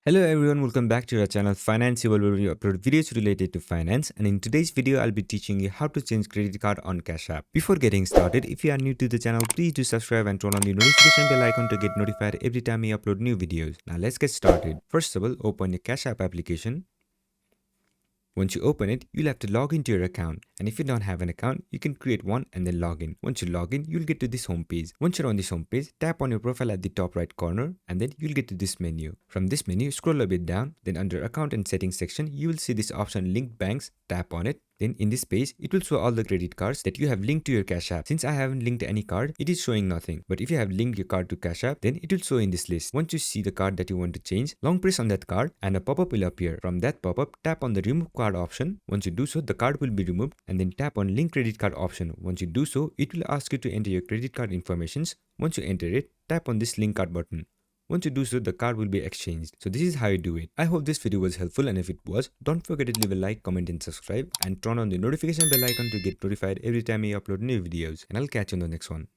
Hello everyone, welcome back to our channel Financeable, where we upload videos related to finance, and in today's video I'll be teaching you how to change credit card on Cash App. Before getting started, if you are new to the channel, please do subscribe and turn on the notification bell icon to get notified every time we upload new videos. Now let's get started. First of all, open your Cash App application. Once you open it, you'll have to log into your account, and if you don't have an account, you can create one and then log in. Once you log in, you'll get to this home page. Once you're on this home page, tap on your profile at the top right corner, and then you'll get to this menu. From this menu, scroll a bit down, then under account and settings section, you will see this option linked banks. Tap on it. Then in this page, it will show all the credit cards that you have linked to your Cash App. Since I haven't linked any card, it is showing nothing. But if you have linked your card to Cash App, then it will show in this list. Once you see the card that you want to change, long press on that card and a pop-up will appear. From that pop-up, tap on the remove card option. Once you do so, the card will be removed, and then tap on link credit card option. Once you do so, it will ask you to enter your credit card informations. Once you enter it, tap on this link card button. Once you do so, the card will be exchanged. So this is how you do it. I hope this video was helpful, and if it was, don't forget to leave a like, comment and subscribe, and turn on the notification bell icon to get notified every time I upload new videos. And I'll catch you on the next one.